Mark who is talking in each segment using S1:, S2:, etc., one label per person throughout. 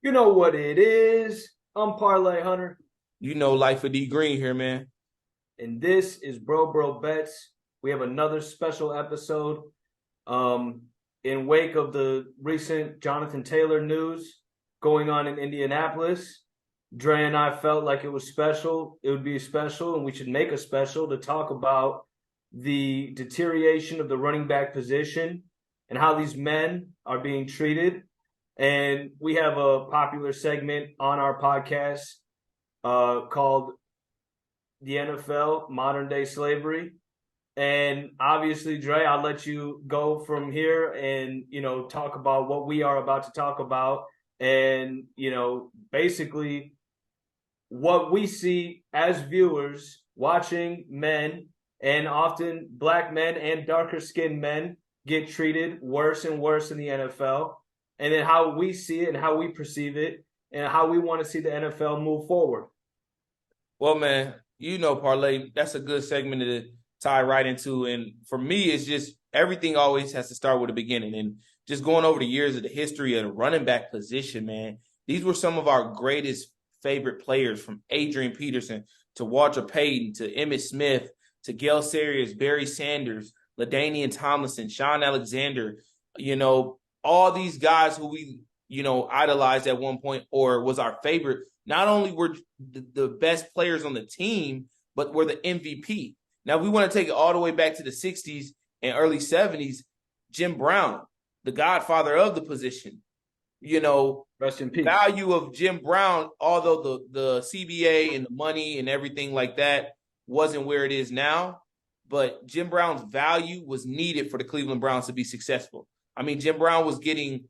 S1: You know what it is. I'm Parlay Hunter,
S2: You know, Life of D Green here, man.
S1: and this is Bro Bets. We have another special episode um, in wake of the recent Jonathan Taylor news going on in Indianapolis. Dre and I felt like it was special. It would be special, and we should make a special to talk about the deterioration of the running back position and how these men are being treated. And we have a popular segment on our podcast called the NFL Modern Day Slavery. And obviously, Dre, I'll let you go from here and, talk about what we are about to talk about. And, basically what we see as viewers watching men and often black men and darker skinned men get treated worse and worse in the NFL. And then how we see it and how we perceive it and how we want to see the NFL move forward.
S2: Well, man, you know, Parlay, that's a good segment to tie right into. And for me, it's just everything always has to start with a beginning. And just going over the years of the history of the running back position, man, these were some of our greatest favorite players, from Adrian Peterson to Walter Payton to Emmitt Smith to Gale Sayers, Barry Sanders, LaDainian Tomlinson, Sean Alexander, all these guys who we, idolized at one point or was our favorite, not only were the best players on the team, but were the MVP. Now, we want to take it all the way back to the 60s and early 70s. Jim Brown, the godfather of the position,
S1: Rest in
S2: the
S1: peace.
S2: value of Jim Brown, although the CBA and the money and everything like that wasn't where it is now, but Jim Brown's value was needed for the Cleveland Browns to be successful. I mean, Jim Brown was getting,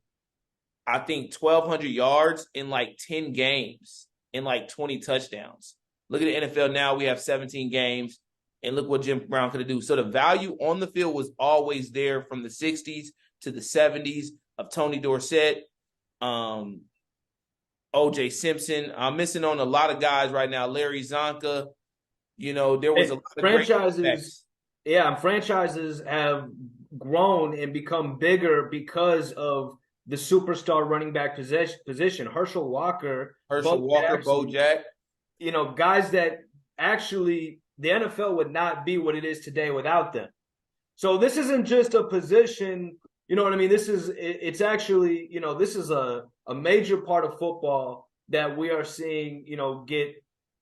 S2: I think, 1,200 yards in like 10 games and like 20 touchdowns. Look at the NFL now. We have 17 games, and look what Jim Brown could do. So the value on the field was always there from the 60s to the 70s of Tony Dorsett, O.J. Simpson. I'm missing on a lot of guys right now. Larry Zonka. There was a lot of great
S1: Franchises,
S2: backs.
S1: yeah, franchises have grown and become bigger because of the superstar running back position. Herschel Walker,
S2: Herschel
S1: Bo
S2: Walker,
S1: Jackson,
S2: Bojack.
S1: guys that actually the NFL would not be what it is today without them. So this isn't just a position, you know what I mean? It's actually, this is a major part of football that we are seeing, get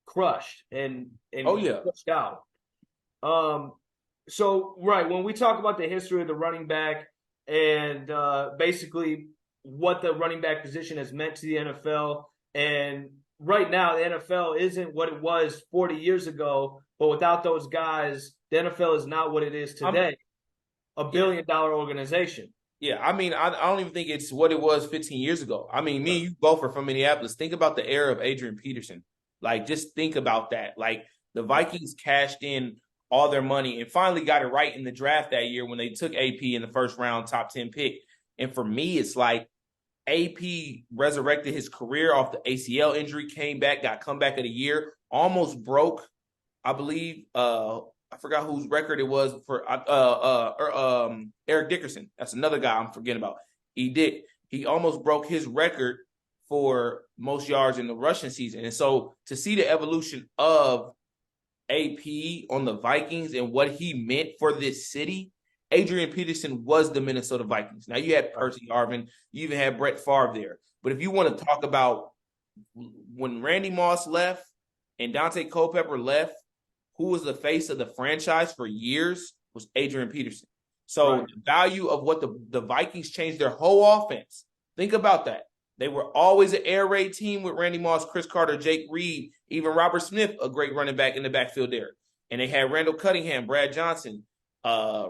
S1: crushed and
S2: Oh, yeah.
S1: pushed out. So right, when we talk about the history of the running back and basically what the running back position has meant to the NFL, and right now the NFL isn't what it was 40 years ago, but without those guys, the NFL is not what it is today. A billion-dollar organization.
S2: Yeah, I mean, I don't even think it's what it was 15 years ago. I mean, me and you both are from Minneapolis. Think about the era of Adrian Peterson. Like, just think about that. Like, the Vikings cashed in all their money and finally got it right in the draft that year when they took AP in the first round, top 10 pick. And for me, it's like AP resurrected his career off the ACL injury, came back, got comeback of the year, almost broke, I believe, I forgot whose record it was for Eric Dickerson. That's another guy I'm forgetting about. He almost broke his record for most yards in the rushing season. And so to see the evolution of AP on the Vikings and what he meant for this city, Adrian Peterson was the Minnesota Vikings. Now you had Percy Harvin, you even had Brett Favre there. But if you want to talk about when Randy Moss left and Dante Culpepper left, who was the face of the franchise for years was Adrian Peterson. So the value of what the Vikings changed their whole offense. Think about that. They were always an air raid team with Randy Moss, Chris Carter, Jake Reed, even Robert Smith, a great running back in the backfield there. And they had Randall Cunningham, Brad Johnson. I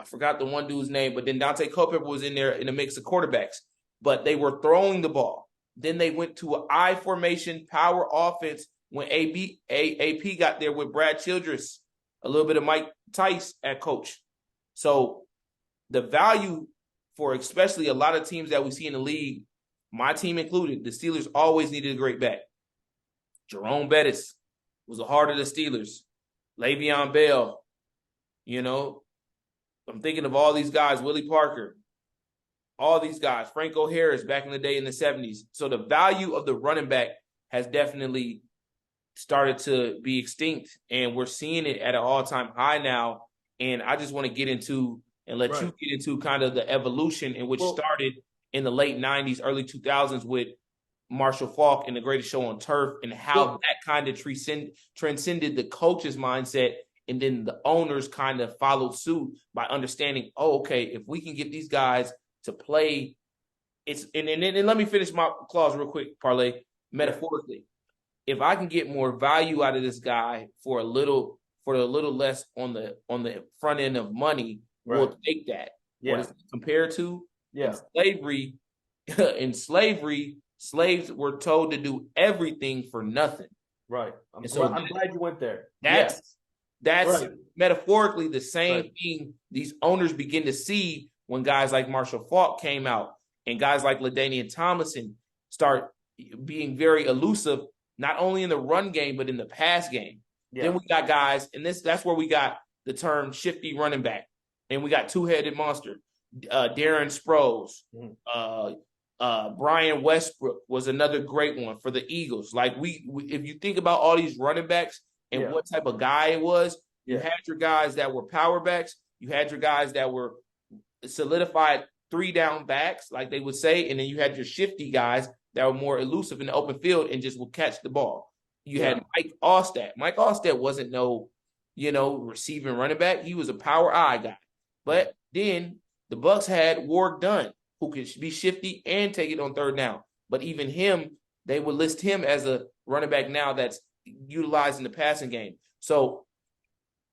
S2: forgot the one dude's name, but then Dante Culpepper was in there in the mix of quarterbacks. But they were throwing the ball. Then they went to an I formation power offense when AP got there with Brad Childress, a little bit of Mike Tice at coach. So the value for especially a lot of teams that we see in the league, my team included, the Steelers always needed a great back. Jerome Bettis was the heart of the Steelers. Le'Veon Bell, I'm thinking of all these guys, Willie Parker. all these guys, Franco Harris back in the day in the 70s. So the value of the running back has definitely started to be extinct, and we're seeing it at an all-time high now. And I just want to get into and let you get into kind of the evolution in which started in the late 90s, early 2000s with Marshall Faulk and The Greatest Show on Turf, and how that kind of transcended the coach's mindset. And then the owners kind of followed suit by understanding, oh, okay, if we can get these guys to play, and let me finish my clause real quick, Parlay, metaphorically. If I can get more value out of this guy for a little less on the front end of money, we'll take that. What is it compared to? In slavery, slaves were told to do everything for nothing.
S1: Right. I'm glad you went there.
S2: That's metaphorically the same thing these owners begin to see when guys like Marshall Faulk came out and guys like LaDainian Tomlinson start being very elusive, not only in the run game, but in the pass game. Yeah. Then we got guys, and that's where we got the term shifty running back. And we got two-headed monster. Darren Sproles. Brian Westbrook was another great one for the Eagles. Like we if you think about all these running backs and what type of guy it was, you had your guys that were power backs. You had your guys that were solidified 3-down backs, like they would say. And then you had your shifty guys that were more elusive in the open field and just would catch the ball. You had Mike Allstat. Mike Allstat wasn't no, receiving running back. He was a power eye guy. But then the Bucs had Warrick Dunn, who could be shifty and take it on third down. But even him, they would list him as a running back now that's utilized in the passing game. So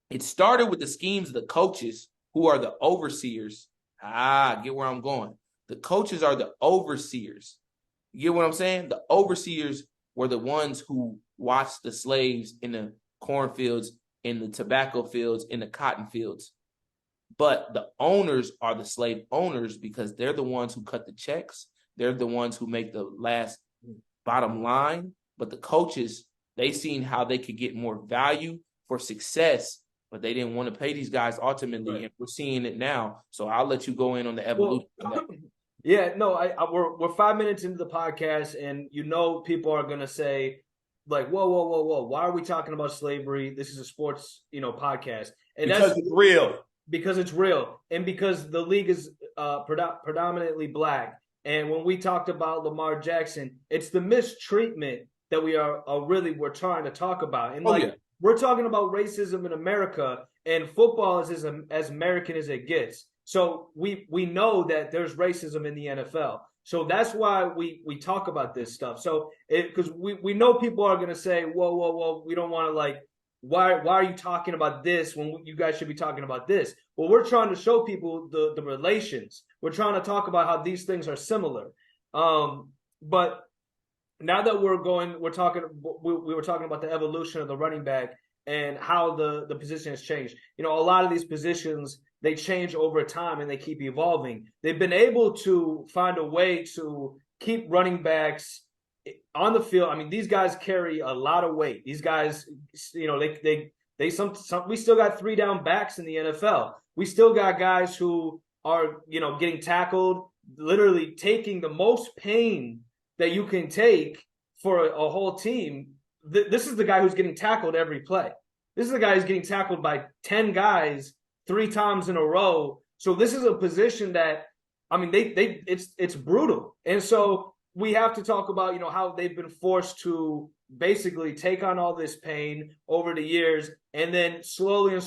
S2: it started with the schemes of the coaches, who are the overseers. Get where I'm going. The coaches are the overseers. You get what I'm saying? The overseers were the ones who watched the slaves in the cornfields, in the tobacco fields, in the cotton fields. But the owners are the slave owners because they're the ones who cut the checks. They're the ones who make the last bottom line. But the coaches, they seen how they could get more value for success, but they didn't want to pay these guys ultimately. Right. And we're seeing it now. So I'll let you go in on the evolution of that.
S1: Yeah, no, we're 5 minutes into the podcast, and people are gonna say, like, whoa, why are we talking about slavery? This is a sports, podcast, and
S2: because it's real.
S1: Because it's real, and because the league is predominantly black. And when we talked about Lamar Jackson, it's the mistreatment that we're trying to talk about. And we're talking about racism in America, and football is as American as it gets. So we know that there's racism in the NFL. So that's why we talk about this stuff. So because we know people are going to say, whoa, we don't want to why are you talking about this when you guys should be talking about this? Well, we're trying to show people the relations. We're trying to talk about how these things are similar. But now that we were talking about the evolution of the running back and how the position has changed. A lot of these positions, they change over time and they keep evolving. They've been able to find a way to keep running backs on the field. I mean, these guys carry a lot of weight. These guys, we still got 3-down backs in the NFL. We still got guys who are, getting tackled, literally taking the most pain that you can take for a whole team. This is the guy who's getting tackled every play. This is the guy who's getting tackled by 10 guys 3 times in a row. So this is a position that, I mean, it's brutal. And so we have to talk about, how they've been forced to basically take on all this pain over the years and then slowly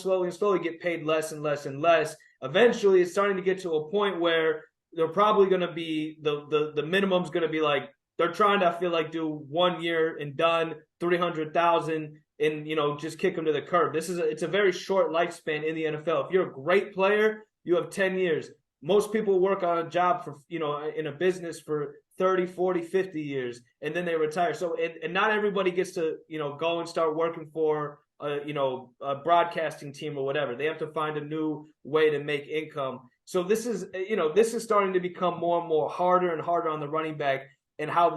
S1: get paid less and less and less. Eventually, it's starting to get to a point where they're probably going to be the minimum's going to be like, they're trying to, I feel like, do 1 year and done, 300,000 and, just kick them to the curb. It's a very short lifespan in the NFL. If you're a great player, you have 10 years. Most people work on a job for, in a business for 30, 40, 50 years, and then they retire. So, and not everybody gets to, go and start working for, a broadcasting team or whatever. They have to find a new way to make income. So this is starting to become more and more harder and harder on the running back, and how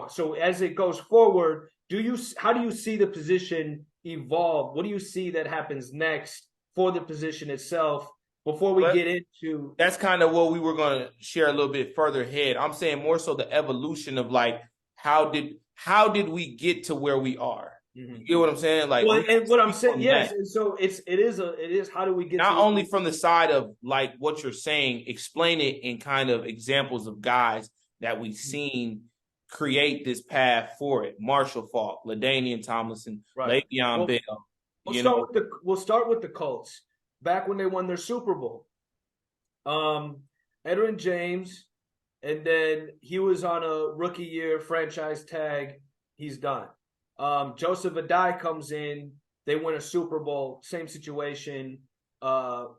S1: so as it goes forward, how do you see the position evolve? What do you see that happens next for the position itself? before we
S2: But
S1: get into.
S2: that's kind of what we were going to share a little bit further ahead. I'm saying more so the evolution of like how did we get to where we are? You get what I'm saying? Like,
S1: Well,
S2: we
S1: and what I'm saying,
S2: from
S1: yes,
S2: that.
S1: and so it is how do we get
S2: Not
S1: to
S2: only from the side of like what you're saying, explain it in kind of examples of guys that we've seen create this path for it. Marshall Faulk, LaDainian Tomlinson,
S1: right?
S2: Le'Veon
S1: Well,
S2: Bell. You know,
S1: we'll start with the Colts back when they won their Super Bowl. Edwin James, and then he was on a rookie year franchise tag. He's done. Joseph Adai comes in. They win a Super Bowl. Same situation. 4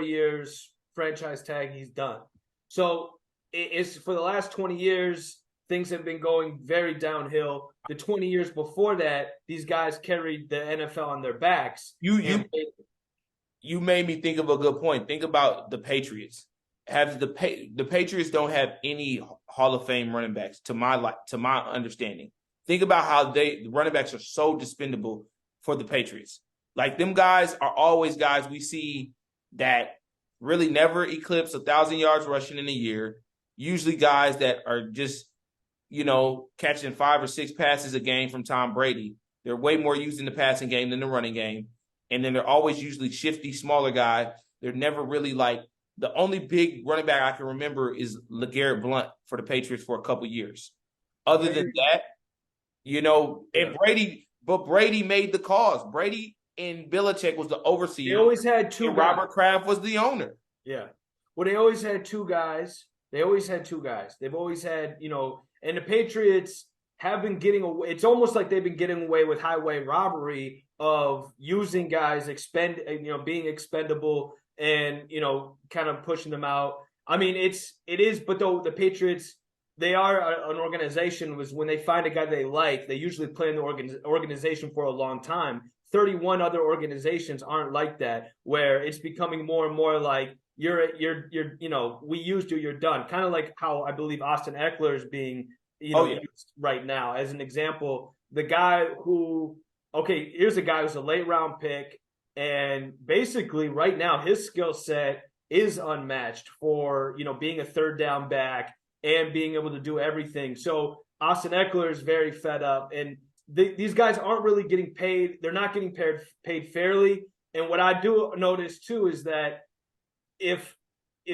S1: years franchise tag. He's done. So it's for the last 20 years. Things have been going very downhill. The 20 years before that, these guys carried the NFL on their backs.
S2: You made me think of a good point. Think about the Patriots. Have the Patriots don't have any Hall of Fame running backs to my understanding. Think about how the running backs are so dispendable for the Patriots. Like them guys are always guys we see that really never eclipse 1,000 yards rushing in a year. Usually guys that are just, catching 5 or 6 passes a game from Tom Brady. They're way more used in the passing game than the running game. And then they're always usually shifty, smaller guy. They're never really like the only big running back I can remember is LeGarrette Blount for the Patriots for a couple years. Other than that, and Brady made the calls. Brady and Belichick was the overseer.
S1: They always had two
S2: and
S1: guys.
S2: Robert Kraft was the owner.
S1: Yeah. Well, they always had two guys. They've always had, and the Patriots have been getting away. It's almost like they've been getting away with highway robbery of using guys, being expendable and, kind of pushing them out. I mean, it is, but though the Patriots, they are an organization was when they find a guy they like, they usually play in the organization for a long time. 31 other organizations aren't like that, where it's becoming more and more like you're we used you, you're done. Kind of like how I believe Austin Eckler is being, used right now. As an example, the guy here's a guy who's a late round pick, and basically right now his skill set is unmatched for, being a third down back and being able to do everything. So Austin Eckler is very fed up, and these guys aren't really getting paid. They're not getting paid fairly. And what I do notice too is that if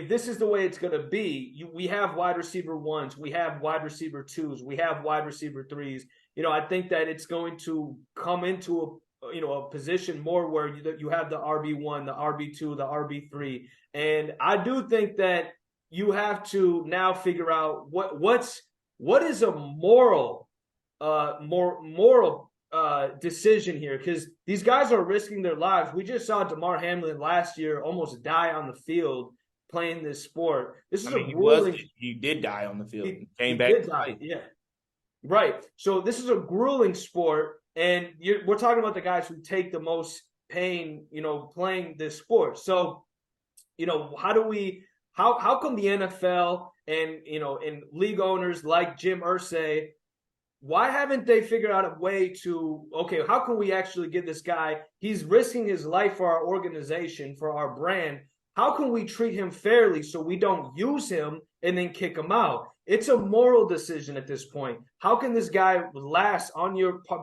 S1: this is the way it's going to be, we have wide receiver ones, we have wide receiver twos, we have wide receiver threes. I think that it's going to come into a position more where you have the RB1, the RB2, the RB3. And I do think that you have to now figure out what is a moral decision here, because these guys are risking their lives. We just saw Damar Hamlin last year almost die on the field playing this sport.
S2: He did die on the field. He came back.
S1: Yeah, right. So this is a grueling sport, and we're talking about the guys who take the most pain, playing this sport. So, how come the NFL and league owners like Jim Irsay, why haven't they figured out a way to, how can we actually get this guy? He's risking his life for our organization, for our brand. How can we treat him fairly so we don't use him and then kick him out? It's a moral decision at this point. How can this guy last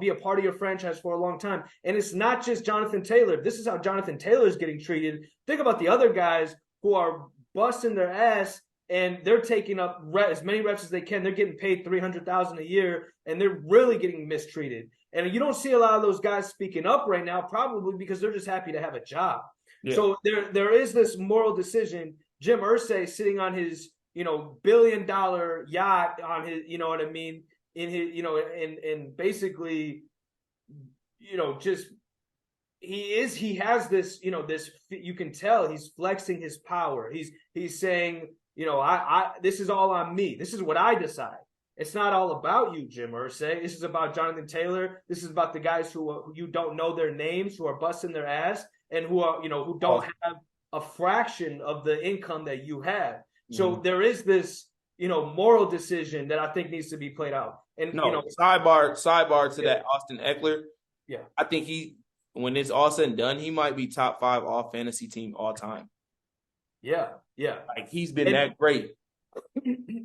S1: be a part of your franchise for a long time? And it's not just Jonathan Taylor. This is how Jonathan Taylor is getting treated. Think about the other guys who are busting their ass, and they're taking up as many reps as they can. They're getting paid $300,000 a year, and they're really getting mistreated. And you don't see a lot of those guys speaking up right now, probably because they're just happy to have a job. Yeah. So there is this moral decision. Jim Irsay sitting on his $1 billion yacht on his, in his, and basically, just he has this, this, you can tell he's flexing his power. He's saying, this is all on me. This is what I decide. It's not all about you, Jim Irsay. This is about Jonathan Taylor. This is about the guys who you don't know their names, who are busting their ass, and who are, who don't have a fraction of the income that you have. So there is this, moral decision that I think needs to be played out. And
S2: sidebar to that, Austin Eckler.
S1: Yeah,
S2: I think when it's all said and done, he might be top 5 all fantasy team all time.
S1: Yeah, yeah.
S2: Like he's been
S1: And
S2: that great.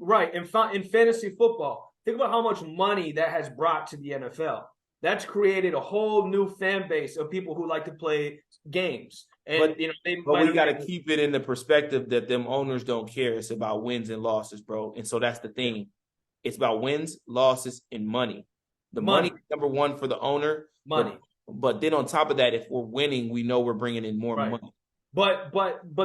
S1: right, in fantasy football, think about how much money that has brought to the NFL. That's created a whole new fan base of people who like to play games, and
S2: But
S1: they
S2: but
S1: might
S2: we
S1: have
S2: got to
S1: made.
S2: keep it in the perspective that them owners don't care. It's about wins and losses, bro. And so that's the thing. It's about wins, losses, and money. The money
S1: Money,
S2: is number one for the owner,
S1: money,
S2: but then on top of that, if we're winning, we know we're bringing in more
S1: right?
S2: money.
S1: But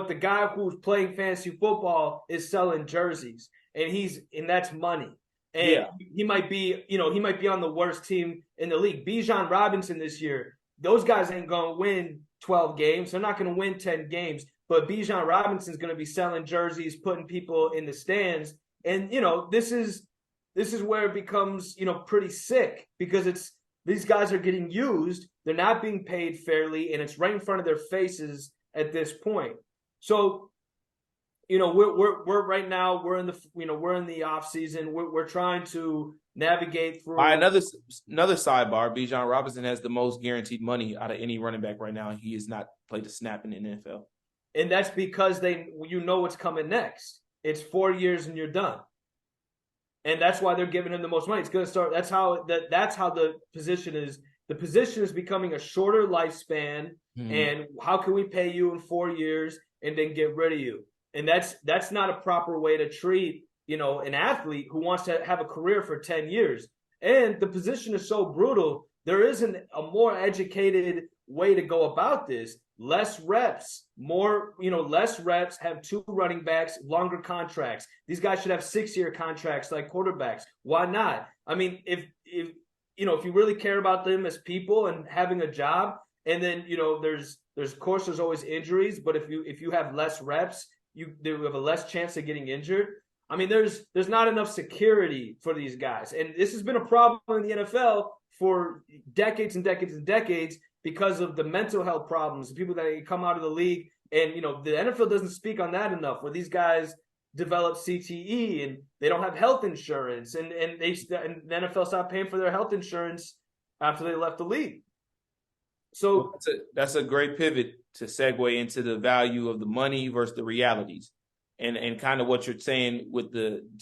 S1: the guy who's playing fantasy football is selling jerseys, and that's money. And
S2: Yeah,
S1: he might be, he might be on the worst team in the league. Bijan Robinson this year, those guys ain't gonna win 12 games. They're not gonna win 10 games. But Bijan Robinson's gonna be selling jerseys, putting people in the stands, and this is where it becomes pretty sick because it's these guys are getting used. They're not being paid fairly, and it's right in front of their faces at this point. So, we're right now we're in the off season. We're trying to navigate through.
S2: by another sidebar, Bijan Robinson has the most guaranteed money out of any running back right now. He has not played a snap in the NFL.
S1: And that's because what's coming next. It's 4 years and you're done. And that's why they're giving him the most money. It's going to start. That's how the position is. The position is becoming a shorter lifespan. And how can we pay you in 4 years and then get rid of you? And that's not a proper way to treat an athlete who wants to have a career for 10 years. And the position is so brutal. There isn't a more educated way to go about this. Less reps, less reps, have 2 running backs, longer contracts. These guys should have 6-year contracts like quarterbacks. Why not? I mean, if you really care about them as people and having a job, and then there's of course there's always injuries, but if you have less reps, you have a less chance of getting injured. I mean, there's not enough security for these guys, and this has been a problem in the NFL for decades and decades and decades because of the mental health problems, the people that come out of the league, and the NFL doesn't speak on that enough. Where these guys develop CTE and they don't have health insurance, and the NFL stopped paying for their health insurance after they left the league. So
S2: that's a great pivot to segue into the value of the money versus the realities, and kind of what you're saying with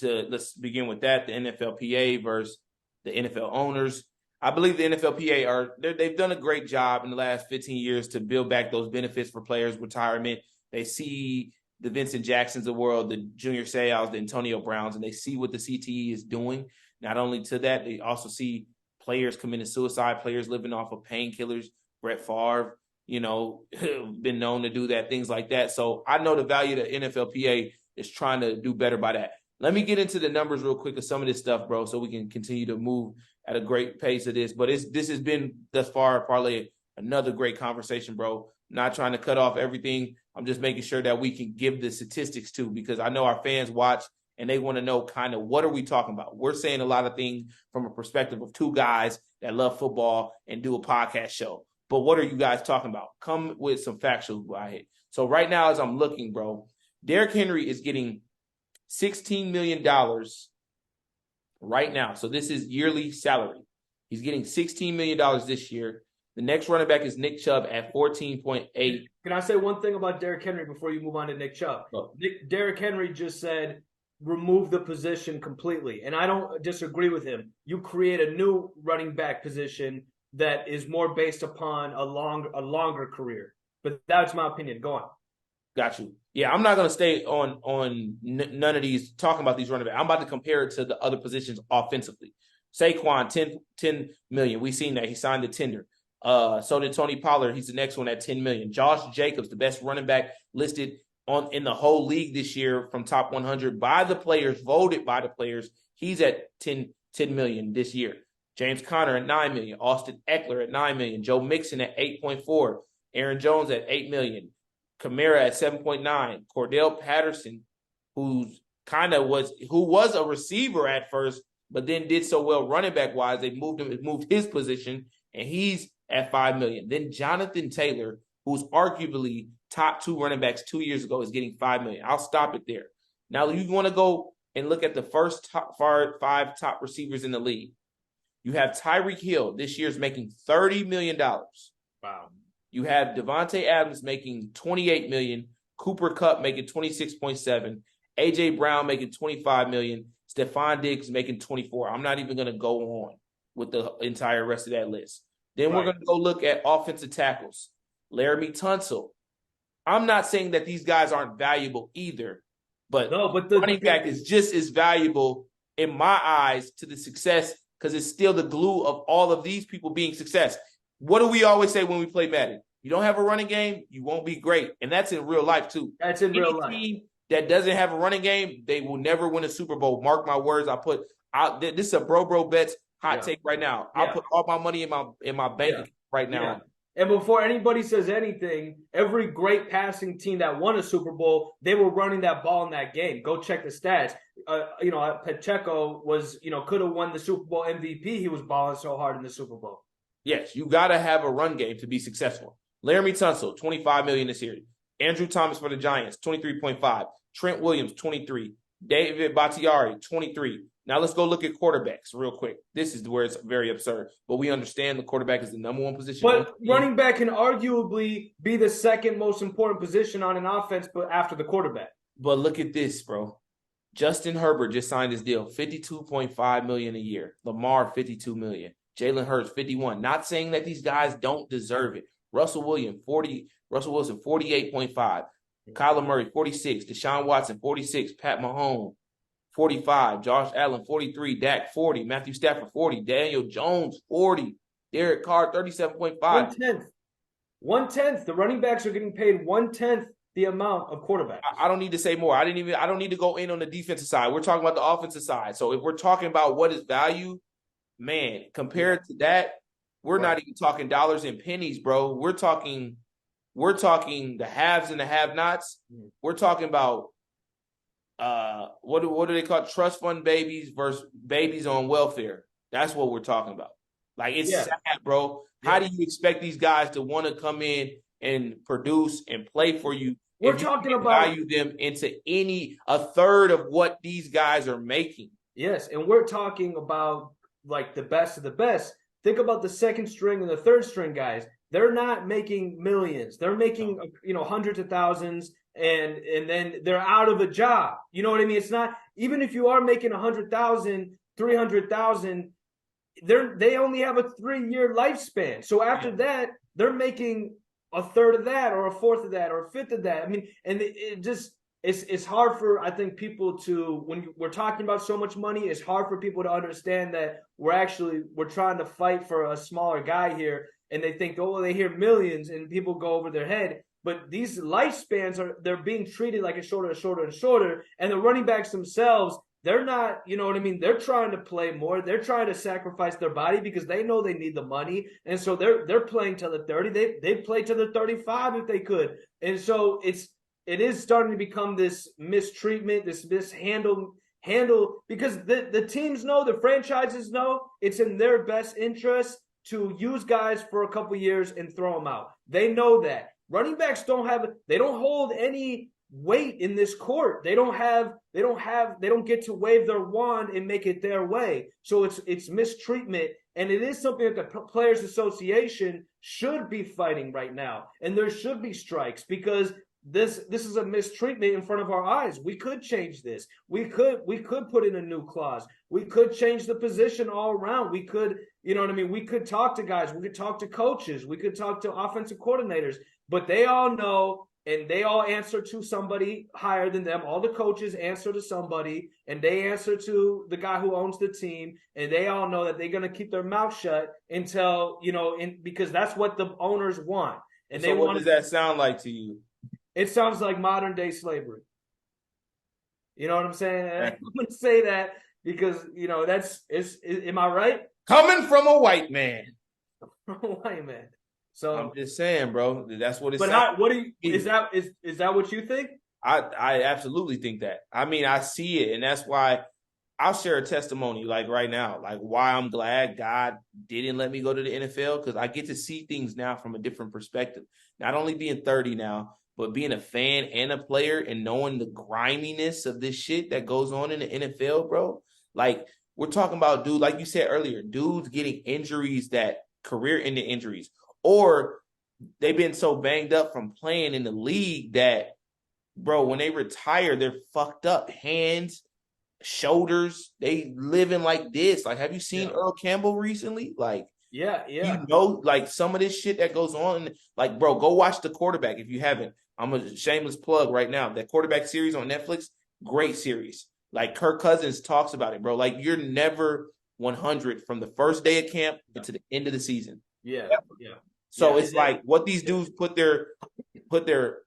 S2: let's begin with that, the NFLPA versus the NFL owners. I believe the NFLPA they've done a great job in the last 15 years to build back those benefits for players' retirement. They see the Vincent Jacksons of the world, the Junior Seau's, the Antonio Browns, and they see what the CTE is doing. Not only to that, they also see players committing suicide, players living off of painkillers. Brett Favre, been known to do that, things like that. So I know the value of the NFLPA is trying to do better by that. Let me get into the numbers real quick of some of this stuff, bro, so we can continue to move at a great pace of this. But this has been thus far probably another great conversation, bro. Not trying to cut off everything. I'm just making sure that we can give the statistics too, because I know our fans watch and they want to know kind of what are we talking about. We're saying a lot of things from a perspective of 2 guys that love football and do a podcast show. But what are you guys talking about? Come with some factuals by it. So right now, as I'm looking, bro, Derrick Henry is getting $16 million right now. So this is yearly salary. He's getting $16 million this year. The next running back is Nick Chubb at 14.8.
S1: Can I say one thing about Derrick Henry before you move on to Nick Chubb?
S2: Oh.
S1: Derrick Henry just said, remove the position completely. And I don't disagree with him. You create a new running back position that is more based upon a longer career. But that's my opinion. Go on.
S2: Got you. Yeah, I'm not going to stay on none of these, talking about these running backs. I'm about to compare it to the other positions offensively. Saquon, 10 million. We've seen that. He signed the tender. So did Tony Pollard. He's the next one at 10 million. Josh Jacobs, the best running back listed in the whole league this year from top 100 by the players, voted by the players. He's at 10 million this year. James Conner at 9 million. Austin Eckler at 9 million. Joe Mixon at 8.4. Aaron Jones at 8 million. Kamara at 7.9. Cordell Patterson, who was a receiver at first, but then did so well running back wise, they moved his position, and he's at 5 million. Then Jonathan Taylor, who's arguably top 2 running backs 2 years ago, is getting 5 million. I'll stop it there. Now you want to go and look at the first 5 top receivers in the league. You have Tyreek Hill this year's making $30 million.
S1: Wow.
S2: You have Devontae Adams making $28 million. Cooper Kupp making 26.7, AJ Brown making 25 million, Stephon Diggs making 24. I'm not even going to go on with the entire rest of that list. Then we're going to go look at offensive tackles. Laramie Tunsil. I'm not saying that these guys aren't valuable either, but the running back is just as valuable in my eyes to the success because it's still the glue of all of these people being success. What do we always say when we play Madden? You don't have a running game, you won't be great. And that's in real life too.
S1: That's in real life.
S2: Team that doesn't have a running game, they will never win a Super Bowl. Mark my words. I put out this is a bro bets hot take right now. I'll put all my money in my bank account right now.
S1: Yeah. And before anybody says anything, every great passing team that won a Super Bowl, they were running that ball in that game. Go check the stats. Pacheco was, could have won the Super Bowl MVP. He was balling so hard in the Super Bowl.
S2: Yes, you got to have a run game to be successful. Laramie Tunsil, $25 million this year. Andrew Thomas for the Giants, 23.5. Trent Williams, 23. David Bakhtiari, 23. Now let's go look at quarterbacks real quick. This is where it's very absurd, but we understand the quarterback is the number one position.
S1: But running back can arguably be the second most important position on an offense, but after the quarterback.
S2: But look at this, bro. Justin Herbert just signed his deal, $52.5 million a year. Lamar, $52 million. Jalen Hurts, $51. Not saying that these guys don't deserve it. Russell Wilson, 48.5. Kyler Murray, 46. Deshaun Watson, 46. Pat Mahomes, 45. Josh Allen, 43. Dak, 40. Matthew Stafford, 40. Daniel Jones, 40. Derek Carr, 37.5.
S1: 1/10. 1/10. The running backs are getting paid 1/10 the amount of quarterbacks.
S2: I don't need to say more. I don't need to go in on the defensive side. We're talking about the offensive side. So if we're talking about what is value, man, compared to that, we're not even talking dollars and pennies, bro. We're talking the haves and the have-nots. We're talking about what do they call it? Trust fund babies versus babies on welfare. That's what we're talking about. Like, it's sad, bro. How do you expect these guys to want to come in and produce and play for you?
S1: We're talking about
S2: value them into a third of what these guys are making.
S1: Yes, and we're talking about like the best of the best. Think about the second string and the third string guys. They're not making millions. They're making hundreds of thousands, and then they're out of a job. You know what I mean? It's not, even if you are making 100,000, 300,000, they only have a 3-year lifespan. So after that, they're making a third of that, or a fourth of that, or a fifth of that. I mean, and it's hard for, I think, people to, when we're talking about so much money, it's hard for people to understand that we're trying to fight for a smaller guy here, and they think, they hear millions, and people go over their head. But these lifespans they're being treated like it's shorter and shorter and shorter, and the running backs themselves, they're not, you know what I mean? They're trying to play more. They're trying to sacrifice their body because they know they need the money. And so they're playing till the 30. They play till the 35 if they could. And so it is starting to become this mistreatment, this mishandle, because the teams know, the franchises know it's in their best interest to use guys for a couple years and throw them out. They know that. Running backs don't hold any weight in this court. They don't get to wave their wand and make it their way. So it's mistreatment, and it is something that the Players Association should be fighting right now. And there should be strikes, because this is a mistreatment in front of our eyes. We could change this. We could put in a new clause. We could change the position all around. We could, you know what I mean? We could talk to guys. We could talk to coaches. We could talk to offensive coordinators. But they all know, and they all answer to somebody higher than them. All the coaches answer to somebody, and they answer to the guy who owns the team. And they all know that they're going to keep their mouth shut until, because that's what the owners want. And
S2: so what does that sound like to you?
S1: It sounds like modern day slavery. You know what I'm saying? And I'm going to say that because, am I right?
S2: Coming from a white man.
S1: From a white man. So
S2: I'm just saying, bro. That's what it's.
S1: But is that what you think?
S2: I absolutely think that. I mean, I see it, and that's why I'll share a testimony like right now, like why I'm glad God didn't let me go to the NFL, because I get to see things now from a different perspective. Not only being 30 now, but being a fan and a player and knowing the griminess of this shit that goes on in the NFL, bro. Like, we're talking about, dude, like you said earlier, dudes getting injuries, that career-ending injuries. Or they've been so banged up from playing in the league that bro, when they retire, they're fucked up. Hands, shoulders, they living like this. Like, have you seen Earl Campbell recently? Like,
S1: yeah.
S2: like some of this shit that goes on. Like, bro, go watch The Quarterback if you haven't. I'm a shameless plug right now. That Quarterback series on Netflix, great series. Like Kirk Cousins talks about it, bro. Like you're never 100 from the first day of camp to the end of the season.
S1: Yeah.
S2: So it's like what these dudes put their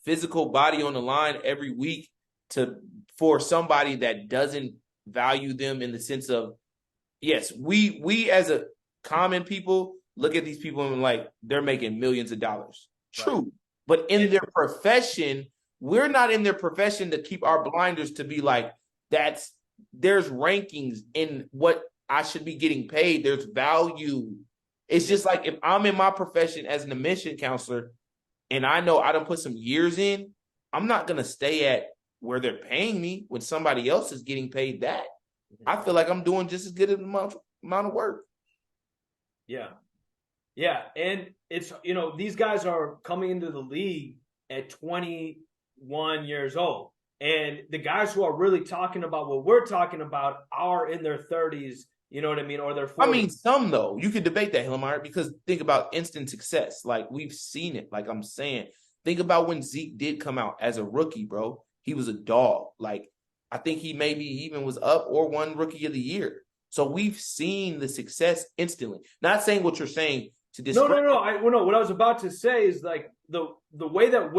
S2: physical body on the line every week for somebody that doesn't value them in the sense of, yes, we as a common people look at these people and like they're making millions of dollars. True. Right. But in their profession, we're not in their profession to keep our blinders to be like, there's rankings in what I should be getting paid. There's value. It's just like if I'm in my profession as an admission counselor and I know I done put some years in, I'm not going to stay at where they're paying me when somebody else is getting paid that. I feel like I'm doing just as good an amount of work.
S1: Yeah. And it's, these guys are coming into the league at 21 years old. And the guys who are really talking about what we're talking about are in their 30s, you know what I mean? Or their 40s.
S2: I mean, some though. You could debate that, Hillamar, because think about instant success. Like we've seen it. Like I'm saying, think about when Zeke did come out as a rookie, bro. He was a dog. Like I think he maybe even was up or won Rookie of the Year. So we've seen the success instantly. Not saying what you're saying to discredit.
S1: No. What I was about to say is like the way that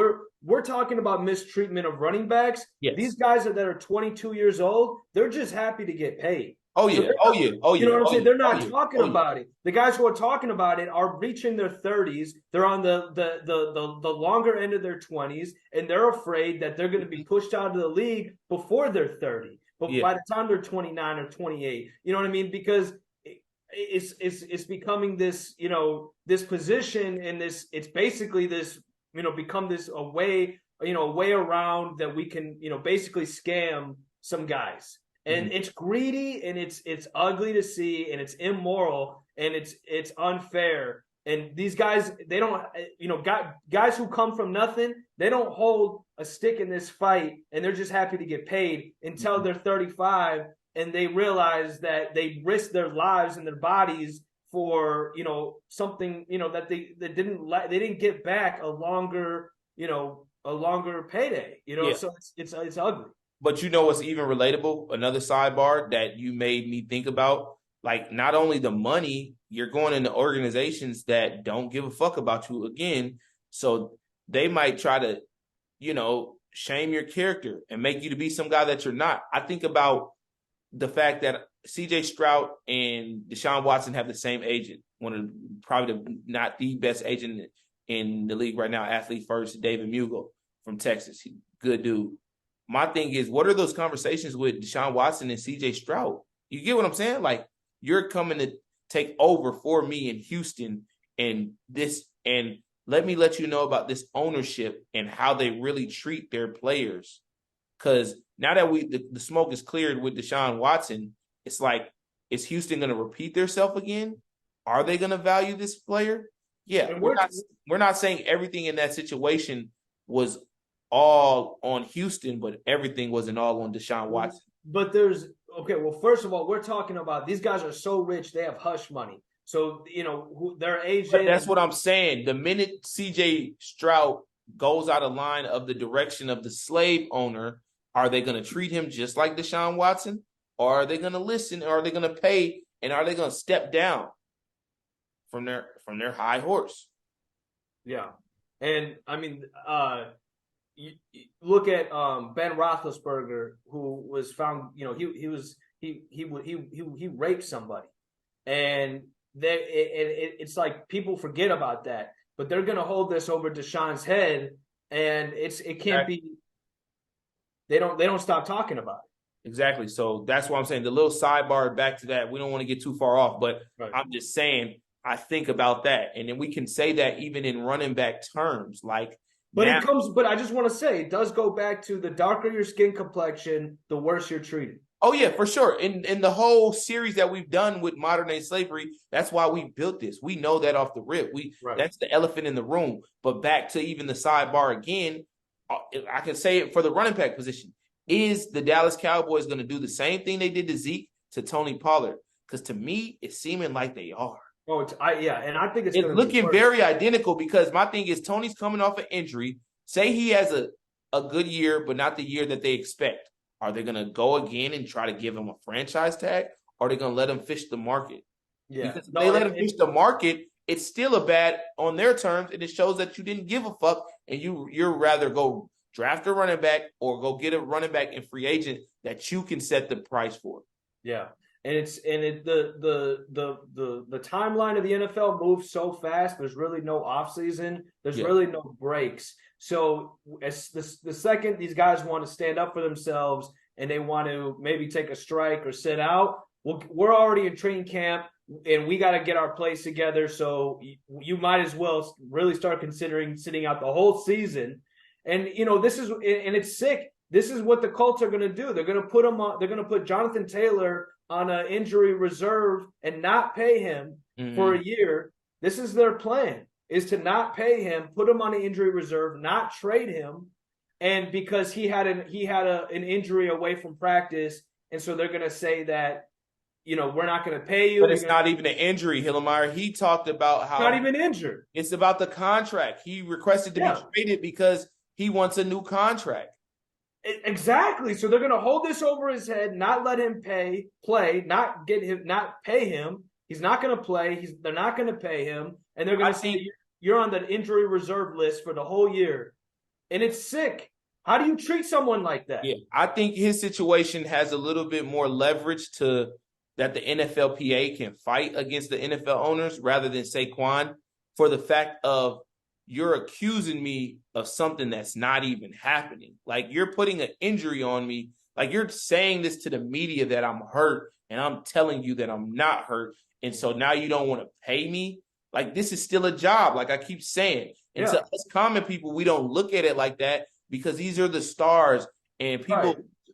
S1: we're talking about mistreatment of running backs. Yes. These guys that are 22 years old, they're just happy to get paid.
S2: Oh yeah. You know
S1: what I'm saying? They're not talking about it. The guys who are talking about it are reaching their 30s. They're on the longer end of their 20s, and they're afraid that they're going to be pushed out of the league before they're 30. But by the time they're 29 or 28, you know what I mean? Because it's becoming this, this position and this. It's basically this, become this a way around that we can, basically scam some guys. And it's greedy and it's ugly to see and it's immoral and it's unfair. And these guys, they don't, guys who come from nothing, they don't hold a stick in this fight and they're just happy to get paid until they're 35 and they realize that they risked their lives and their bodies for, something, that they didn't get back a longer payday, so it's ugly.
S2: But what's even relatable? Another sidebar that you made me think about, like not only the money, you're going into organizations that don't give a fuck about you again. So they might try to, shame your character and make you to be some guy that you're not. I think about the fact that CJ Stroud and Deshaun Watson have the same agent, one of probably not the best agent in the league right now, athlete first, David Mugle from Texas. Good dude. My thing is, what are those conversations with Deshaun Watson and CJ Stroud? You get what I'm saying? Like, you're coming to take over for me in Houston and let me let you know about this ownership and how they really treat their players. Because now that the smoke is cleared with Deshaun Watson, it's like, is Houston going to repeat themselves again? Are they going to value this player? Yeah, we're not saying everything in that situation was all on Houston, but everything wasn't all on Deshaun Watson.
S1: But first of all, we're talking about these guys are so rich, they have hush money. So, their agent.
S2: But that's what I'm saying. The minute CJ Stroud goes out of line of the direction of the slave owner, are they going to treat him just like Deshaun Watson? Or are they going to listen? Or are they going to pay? And are they going to step down from their high horse?
S1: Yeah. And I mean, you look at Ben Roethlisberger, who was found, he raped somebody, and it's like people forget about that, but they're gonna hold this over Deshaun's head, and it can't be. They don't stop talking about it.
S2: Exactly. So that's why I'm saying the little sidebar back to that. We don't want to get too far off, but right. I'm just saying I think about that, and then we can say that even in running back terms, like.
S1: But I just want to say, it does go back to the darker your skin complexion, the worse you're treated.
S2: Oh, yeah, for sure. In the whole series that we've done with modern-day slavery, that's why we built this. We know that off the rip. That's the elephant in the room. But back to even the sidebar again, I can say it for the running back position. Is the Dallas Cowboys going to do the same thing they did to Zeke to Tony Pollard? Because to me, it's seeming like they are.
S1: Oh, and I think it's
S2: It's
S1: going to be
S2: looking
S1: worse.
S2: very identical because my thing is Tony's coming off an injury. Say he has a good year, but not the year that they expect. Are they going to go again and try to give him a franchise tag? Or are they going to let him fish the market?
S1: Yeah.
S2: Because if they let him fish the market, it's still a bad on their terms, and it shows that you didn't give a fuck, and you're rather go draft a running back or go get a running back in free agent that you can set the price for.
S1: Yeah. And the timeline of the NFL moves so fast. There's really no offseason. There's really no breaks. So as the second these guys want to stand up for themselves and they want to maybe take a strike or sit out, we're already in training camp and we got to get our plays together. So you might as well really start considering sitting out the whole season. And this is and it's sick. This is what the Colts are going to do. They're going to put him on. They're going to put Jonathan Taylor on an injury reserve and not pay him for a year. This is their plan: is to not pay him, put him on an injury reserve, not trade him, and because he had an injury away from practice, and so they're going to say that we're not going to pay you.
S2: But it's not even an injury, Hillemeyer. He talked about how
S1: not even injured.
S2: It's about the contract. He requested to be traded because he wants a new contract.
S1: Exactly. So they're going to hold this over his head, not let him play, not pay him. He's not going to play. They're not going to pay him, and they're going to say you're on the injury reserve list for the whole year, and it's sick. How do you treat someone like that?
S2: Yeah, I think his situation has a little bit more leverage to that the NFLPA can fight against the NFL owners rather than Saquon for the fact of you're accusing me of something that's not even happening. Like you're putting an injury on me. Like you're saying this to the media that I'm hurt and I'm telling you that I'm not hurt. And so now you don't want to pay me. Like this is still a job. Like I keep saying. And to us common people, we don't look at it like that because these are the stars and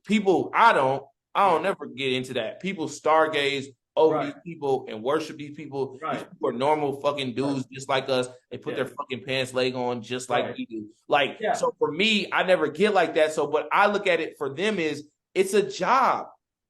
S2: people, I don't never get into that. People stargaze over these people and worship these people. These people are normal fucking dudes just like us. They put their fucking pants leg on just like we do. Like, so for me, I never get like that. So, but I look at it for them is it's a job.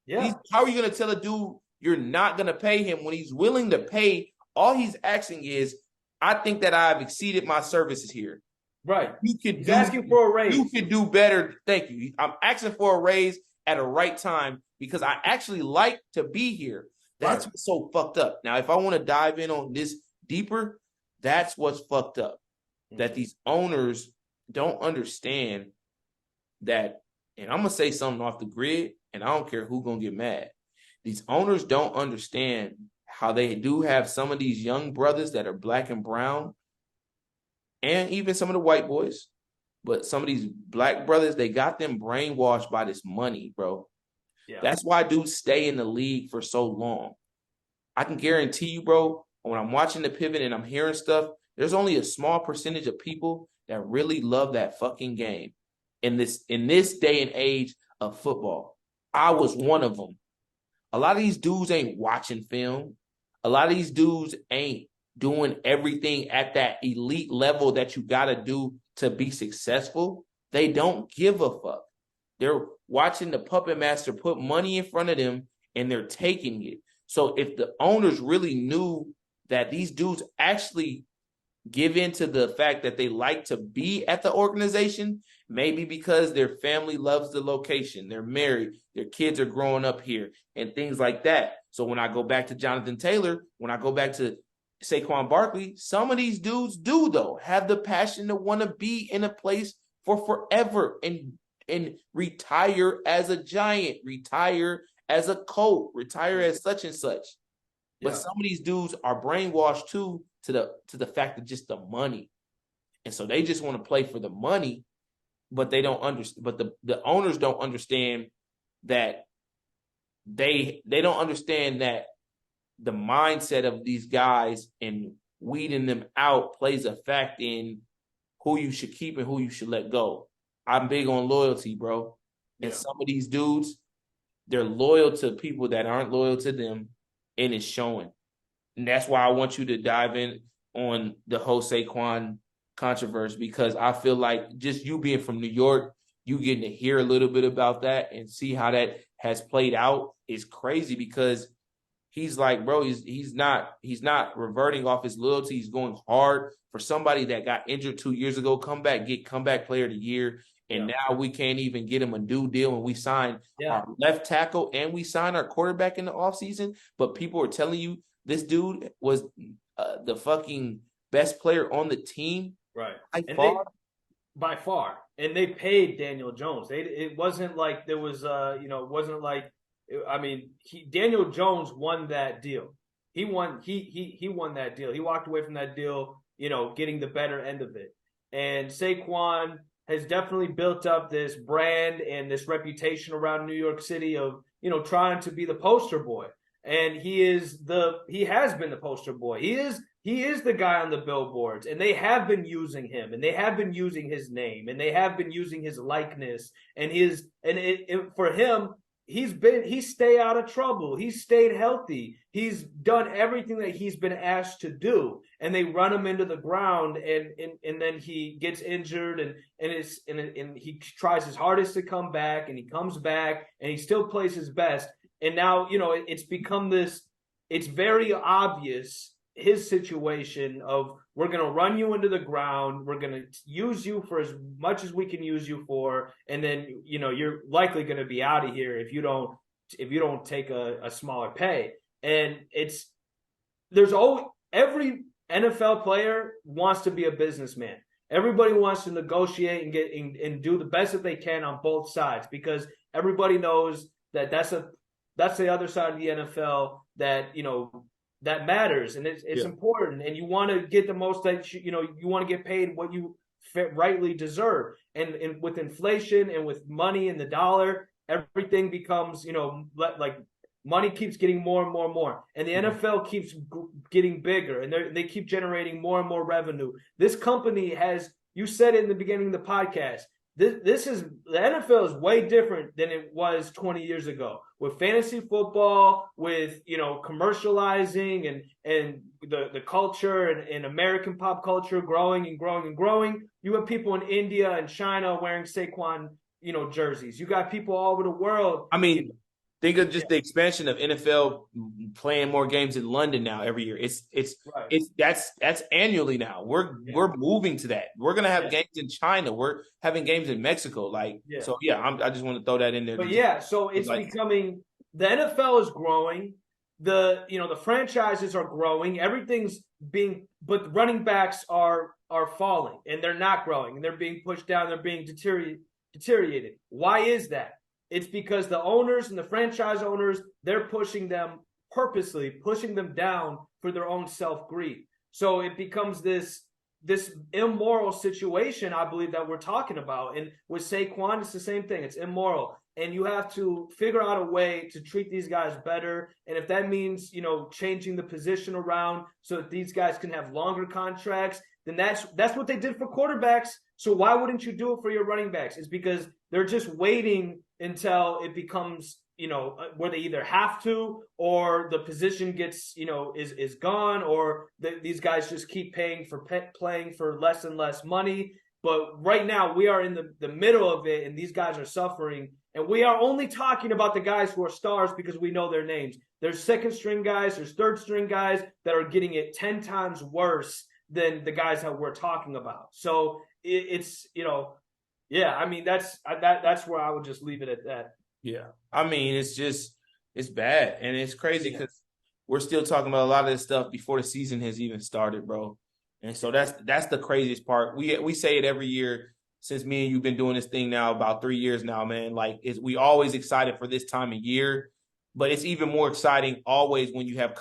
S2: Yeah. How are you going to tell a dude you're not going to pay him when he's willing to pay? All he's asking is, I think that I've exceeded my services here.
S1: Right.
S2: He's
S1: asking for a raise.
S2: You could do better. Thank you. I'm asking for a raise at a right time because I actually like to be here. That's what's so fucked up. Now, if I want to dive in on this deeper, that's what's fucked up. That these owners don't understand that, and I'm going to say something off the grid, and I don't care who's going to get mad. These owners don't understand how they do have some of these young brothers that are black and brown, and even some of the white boys, but some of these black brothers, they got them brainwashed by this money, bro. Yeah. That's why dudes stay in the league for so long. I can guarantee you, bro, when I'm watching the pivot and I'm hearing stuff, there's only a small percentage of people that really love that fucking game in this day and age of football. I was one of them. A lot of these dudes ain't watching film. A lot of these dudes ain't doing everything at that elite level that you got to do to be successful. They don't give a fuck. They're watching the puppet master put money in front of them and they're taking it. So if the owners really knew that these dudes actually give into the fact that they like to be at the organization, maybe because their family loves the location, they're married, their kids are growing up here and things like that. So when I go back to Jonathan Taylor, when I go back to Saquon Barkley, some of these dudes do though have the passion to want to be in a place for forever and retire as a Giant, retire as a Colt, retire as such and such. But some of these dudes are brainwashed too to the fact of just the money. And so they just want to play for the money, but they don't understand. But the owners don't understand that they don't understand that the mindset of these guys and weeding them out plays a fact in who you should keep and who you should let go. I'm big on loyalty, bro. And some of these dudes, they're loyal to people that aren't loyal to them, and it's showing. And that's why I want you to dive in on the whole Saquon controversy because I feel like just you being from New York, you getting to hear a little bit about that and see how that has played out is crazy because he's like, bro, he's not reverting off his loyalty. He's going hard for somebody that got injured 2 years ago. Get comeback player of the year. And now we can't even get him a new deal. And we signed our left tackle and we signed our quarterback in the offseason. But people are telling you this dude was the fucking best player on the team.
S1: Right.
S2: By
S1: far. And they paid Daniel Jones. It wasn't like there was, it wasn't like, I mean, Daniel Jones won that deal. He won that deal. He walked away from that deal, getting the better end of it. And Saquon has definitely built up this brand and this reputation around New York City of, trying to be the poster boy. And he has been the poster boy. He is the guy on the billboards, and they have been using him, and they have been using his name, and they have been using his likeness, and for him, he's stayed out of trouble. He's stayed healthy. He's done everything that he's been asked to do, and they run him into the ground, and then he gets injured, and he tries his hardest to come back, and he comes back, and he still plays his best, and now it's become this. It's very obvious his situation of we're going to run you into the ground. We're going to use you for as much as we can use you for. And then, you're likely going to be out of here if you don't take a smaller pay. And there's always, every NFL player wants to be a businessman. Everybody wants to negotiate and get and do the best that they can on both sides because everybody knows that that's the other side of the NFL that, that matters, and it's important, and you want to get the most that you want to get paid what you rightly deserve, and with inflation and with money and the dollar, everything becomes like money keeps getting more and more and more, and the NFL keeps getting bigger, and they keep generating more and more revenue. This company has, you said it in the beginning of the podcast, the NFL is way different than it was 20 years ago with fantasy football, with commercializing and the culture and American pop culture growing and growing and growing. You have people in India and China wearing Saquon jerseys. You got people all over the world.
S2: I mean, think of just the expansion of NFL playing more games in London now every year. That's annually now. We're moving to that. We're gonna have games in China. We're having games in Mexico. I just want to throw that in there.
S1: But so it's becoming, the NFL is growing. The franchises are growing. Everything's but the running backs are falling and they're not growing and they're being pushed down. They're being deteriorated. Why is that? It's because the owners and the franchise owners, they're purposely pushing them down for their own self-greed. So it becomes this immoral situation, I believe, that we're talking about. And with Saquon, it's the same thing. It's immoral. And you have to figure out a way to treat these guys better. And if that means, changing the position around so that these guys can have longer contracts, then that's what they did for quarterbacks. So why wouldn't you do it for your running backs? It's because they're just waiting until it becomes, where they either have to, or the position gets, is gone, or these guys just keep playing for less and less money. But right now we are in the middle of it, and these guys are suffering. And we are only talking about the guys who are stars because we know their names. There's second string guys, there's third string guys that are getting it 10 times worse than the guys that we're talking about. So it's I mean, that's where I would just leave it at that.
S2: Yeah. I mean, it's bad. And it's crazy because we're still talking about a lot of this stuff before the season has even started, bro. And so that's the craziest part. We say it every year since me and you've been doing this thing now about 3 years now, man. Like, we always excited for this time of year, but it's even more exciting always when you have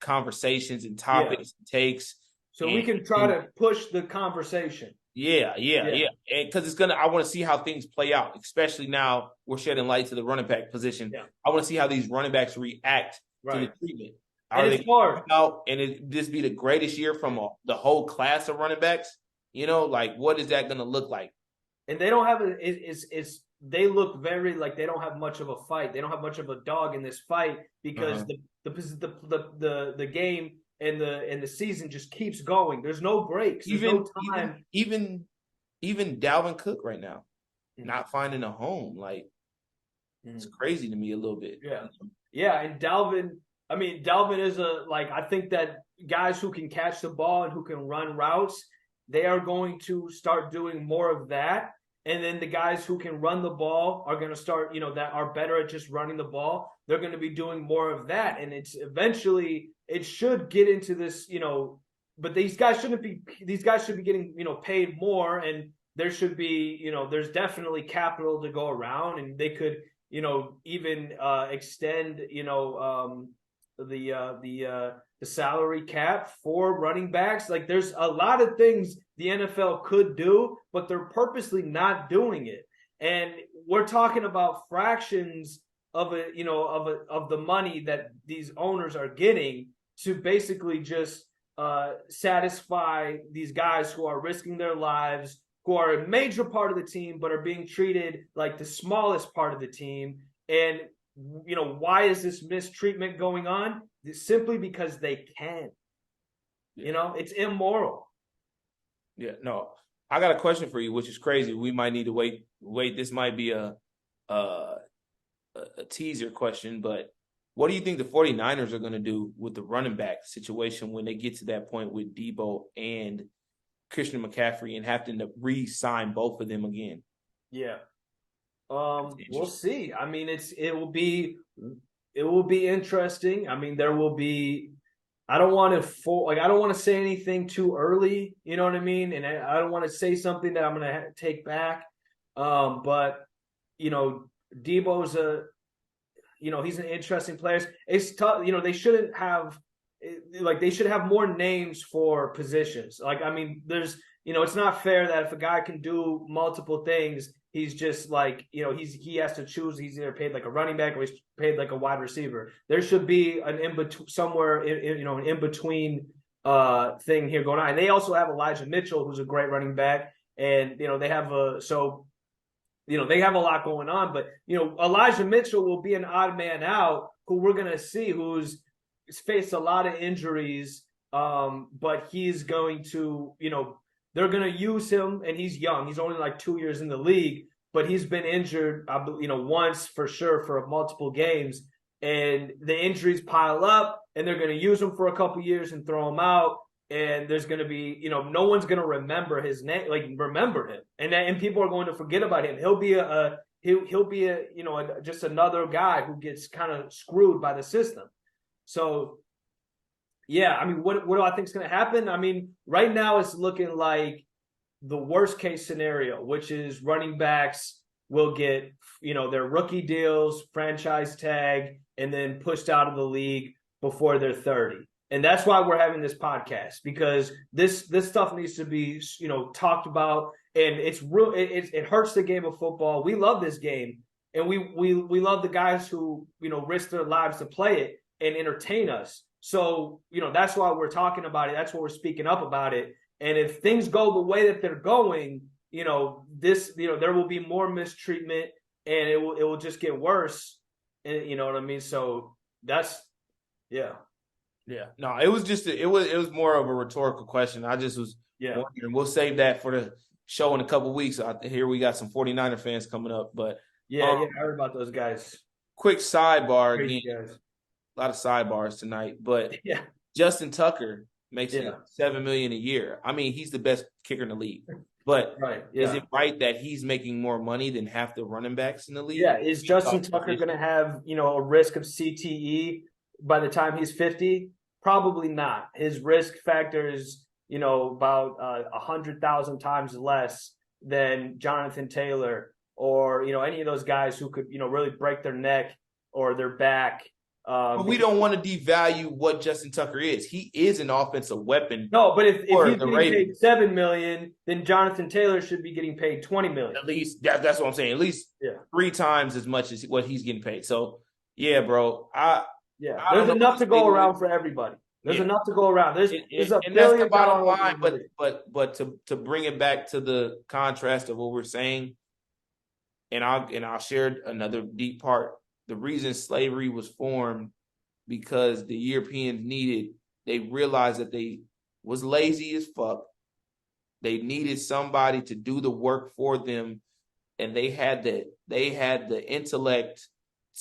S2: conversations and topics and takes.
S1: So we can try to push the conversation.
S2: Yeah. Because I want to see how things play out, especially now we're shedding light to the running back position. Yeah. I want to see how these running backs react to the treatment.
S1: And it's hard.
S2: And it just be the greatest year from the whole class of running backs. What is that going to look like? And
S1: they don't have they look very like they don't have much of a fight. They don't have much of a dog in this fight because the game and the season just keeps going. There's no breaks. There's no time.
S2: Even Dalvin Cook right now, not finding a home. Like, it's crazy to me a little bit.
S1: Yeah. Yeah. And Dalvin is I think that guys who can catch the ball and who can run routes, they are going to start doing more of that. And then the guys who can run the ball are going to start, that are better at just running the ball. They're going to be doing more of that. And it's eventually, it should get into this, but these guys should be getting, paid more. And there should be, there's definitely capital to go around, and they could, even extend, the salary cap for running backs. Like, there's a lot of things the NFL could do, but they're purposely not doing it. And we're talking about fractions of the money that these owners are getting to basically just satisfy these guys who are risking their lives, who are a major part of the team, but are being treated like the smallest part of the team. And, why is this mistreatment going on? It's simply because they can. It's immoral.
S2: Yeah, no. I got a question for you, which is crazy. We might need to wait. This might be a teaser question, but what do you think the 49ers are going to do with the running back situation when they get to that point with Debo and Christian McCaffrey and having to re-sign both of them again?
S1: Yeah. We'll see. I mean, it will be interesting. I mean, there will be. I don't want to say anything too early. You know what I mean? And I don't want to say something that I'm going to take back. But Debo's he's an interesting player. It's tough. They shouldn't have. They should have more names for positions. There's, it's not fair that if a guy can do multiple things, he's just he has to choose. He's either paid like a running back or he's paid like a wide receiver. There should be an in-between somewhere, an in-between thing here going on. And they also have Elijah Mitchell, who's a great running back. And, they have they have a lot going on. But, Elijah Mitchell will be an odd man out who we're going to see who's faced a lot of injuries. But he's going to, they're going to use him, and he's young. He's only like 2 years in the league, but he's been injured, once for sure for multiple games. And the injuries pile up, and they're going to use him for a couple years and throw him out. And there's going to be, no one's going to remember his name, remember him, and people are going to forget about him. He'll be just another guy who gets kind of screwed by the system. So, yeah, what do I think is going to happen? Right now it's looking like the worst case scenario, which is running backs will get, their rookie deals, franchise tag, and then pushed out of the league before they're 30. And that's why we're having this podcast, because this stuff needs to be, talked about. And it's real. It hurts the game of football. We love this game, and we love the guys who, risk their lives to play it and entertain us. So, that's why we're talking about it. That's why we're speaking up about it. And if things go the way that they're going, there will be more mistreatment, and it will just get worse. And you know what I mean? So that's, yeah.
S2: Yeah. No, it was just it was more of a rhetorical question. I just was wondering. We'll save that for the show in a couple of weeks. Here we got some 49er fans coming up, but
S1: I heard about those guys.
S2: Quick sidebar again.
S1: Guys.
S2: A lot of sidebars tonight, but Justin Tucker makes $7 million a year. He's the best kicker in the league. But is it right that he's making more money than half the running backs in the league?
S1: Yeah, is Justin Tucker going to have, a risk of CTE by the time he's 50? Probably not. His risk factor is, about 100,000 times less than Jonathan Taylor or, any of those guys who could, really break their neck or their back.
S2: But we don't want to devalue what Justin Tucker is. He is an offensive weapon.
S1: No, but if he's getting paid $7 million, then Jonathan Taylor should be getting paid $20 million.
S2: At least that's what I'm saying. At least 3 times as much as what he's getting paid. So yeah, bro.
S1: There's enough to go around for everybody. There's enough to go around. There's a $1 billion.
S2: That's the bottom line. But to bring it back to the contrast of what we're saying, and I'll share another deep part. The reason slavery was formed because the Europeans needed they realized that they was lazy as fuck. They needed somebody to do the work for them, and they had the intellect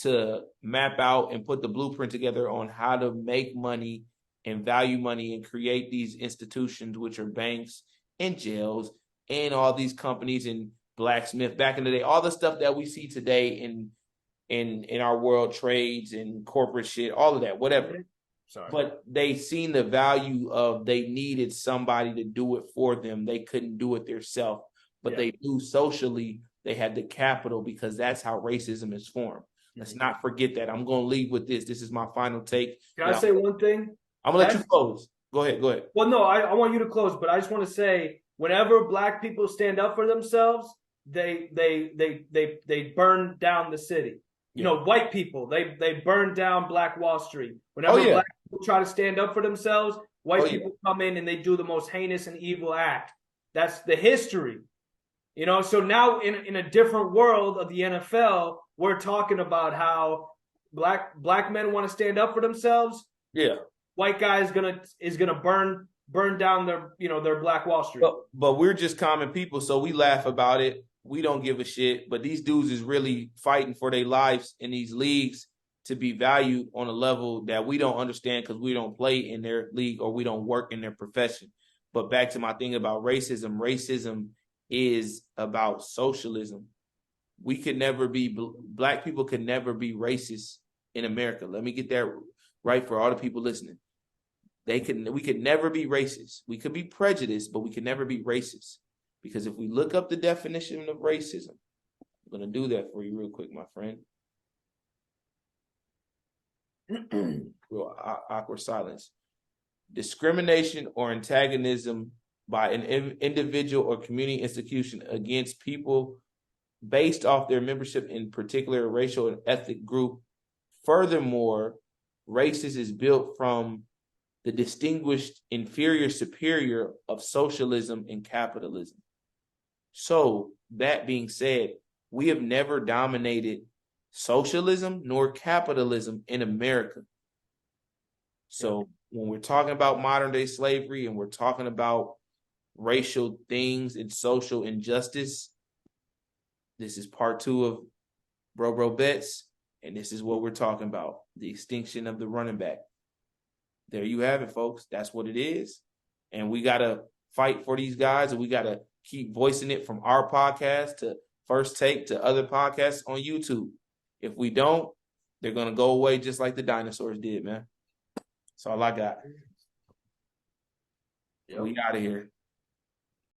S2: to map out and put the blueprint together on how to make money and value money and create these institutions, which are banks and jails and all these companies and blacksmith back in the day, all the stuff that we see today in our world, trades and corporate shit, all of that, whatever.
S1: Sorry.
S2: But they seen the value of they needed somebody to do it for them. They couldn't do it themselves, but they knew socially they had the capital, because that's how racism is formed. Let's not forget that. I'm going to leave with this. This is my final take.
S1: Can I say one thing?
S2: I'm going to let you close. Go ahead.
S1: Well, no, I want you to close, but I just want to say, whenever black people stand up for themselves, they burn down the city. You know, white people, they burn down Black Wall Street. Whenever black people try to stand up for themselves, white people come in and they do the most heinous and evil act. That's the history. You know, so now in a different world of the NFL, we're talking about how black men want to stand up for themselves.
S2: Yeah.
S1: White guy is gonna burn down their Black Wall Street.
S2: But we're just common people, so we laugh about it. We don't give a shit. But these dudes is really fighting for their lives in these leagues to be valued on a level that we don't understand, because we don't play in their league or we don't work in their profession. But back to my thing about racism. Racism is about socialism. We could never be, black people could never be racist in America. Let me get that right for all the people listening. We could never be racist. We could be prejudiced, but we could never be racist. Because if we look up the definition of racism, I'm going to do that for you real quick, my friend. Real awkward silence. Discrimination or antagonism by an individual or community institution against people based off their membership in particular racial and ethnic group. Furthermore, racist is built from the distinguished inferior superior of socialism and capitalism. So, that being said, we have never dominated socialism nor capitalism in America. So, when we're talking about modern day slavery and we're talking about racial things and social injustice, this is part 2 of Bro Bets, and this is what we're talking about, the extinction of the running back. There you have it, folks. That's what it is. And we got to fight for these guys, and we got to keep voicing it from our podcast to First Take to other podcasts on YouTube. If we don't, they're going to go away just like the dinosaurs did, man. That's all I got. We out of here.